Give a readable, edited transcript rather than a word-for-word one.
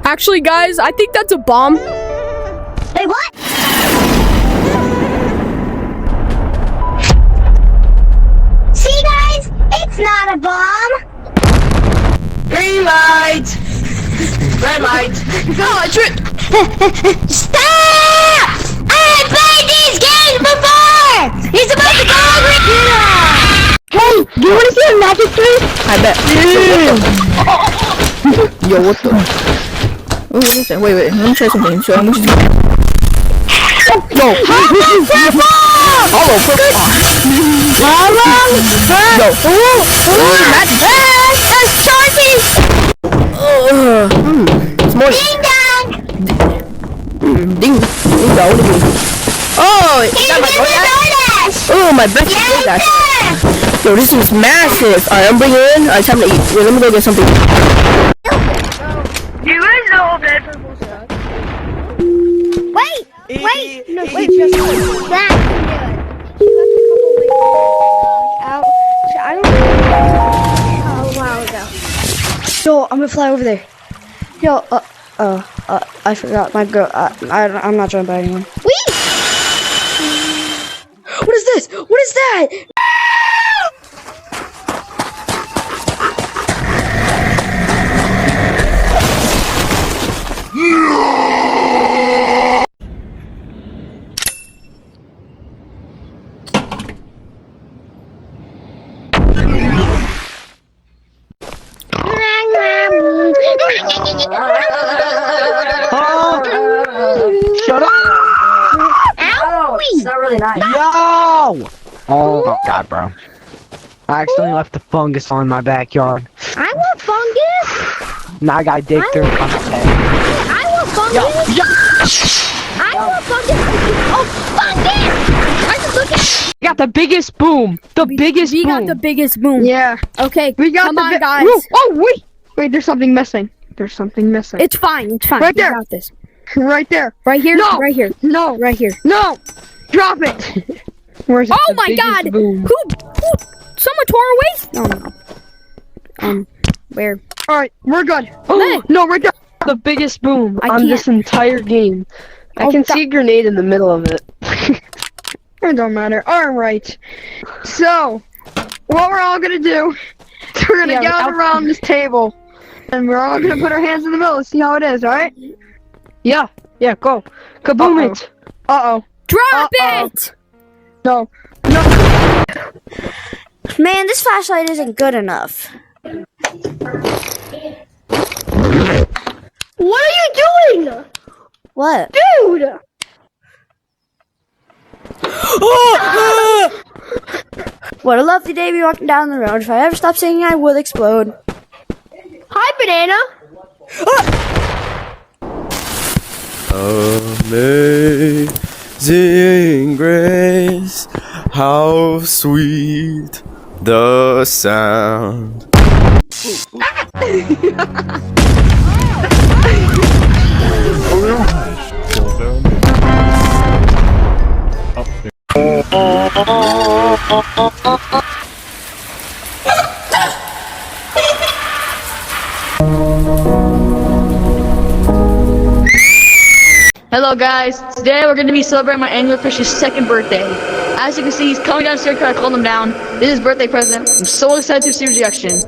Actually, guys, I think that's a bomb. Wait, what? See, guys? It's not a bomb. Green light! Red light! No, I tripped. Stop! I have played these games before! He's about to go over here! Hey, do you want to see a magic trick? I bet. Yo, what the? Oh, what is that? Wait, let me try something. So I'm just. Yo! Hollow, purple. Yo! Magic! Sharpie! It's more. Ding dong! Ding dong. Oh! Is that my DoorDash? Oh, my best DoorDash. Yo, this is massive. Alright, I'm bringing it in. Alright, time to eat. Wait, let me go get something. You guys know that. Wait! No, wait, just that. she left a couple like out. I don't know. A while ago. Yo, I'm gonna fly over there. Yo, I forgot my girl. I'm not joined by anyone. Wee! What is this? What is that? Shut up! Owie! It's not really nice. Yo! Oh god, bro. I accidentally left the fungus on my backyard. I want fungus! Now I gotta dig through it on my head. I want fungus! I want fungus! Oh, fungus! I just look at We got the biggest boom! The biggest We boom! got the biggest boom. Yeah. Okay, We got come the on, guys. Woo! Oh wait! There's something missing. There's something missing. It's fine. It's fine. Right We there. got this. right there. Right here. No. Right here. No. Right here. No! Drop it! Where's Oh the my biggest God! Boom? Who? Someone tore away? No. Where? Alright, we're good. Hey. Oh, no, right there. The biggest boom I on can't. this entire game. I Oh, can God. see a grenade in the middle of it. It don't matter. Alright. So, what we're all gonna do is we're gonna Yeah, gather around this table. And we're all gonna put our hands in the middle and see how it is, alright? Yeah. Yeah, go. Kaboom Uh-oh. it. Uh-oh. Drop Uh-oh. it! No. Man, this flashlight isn't good enough. What are you doing? What? Dude! What a lovely day be walking down the road. If I ever stop singing, I will explode. Hi, Banana. Amazing grace, how sweet the sound. Hello guys, today we're going to be celebrating my anglerfish's second birthday. As you can see, he's coming downstairs because I called him down. This is his birthday present. I'm so excited to see his reaction.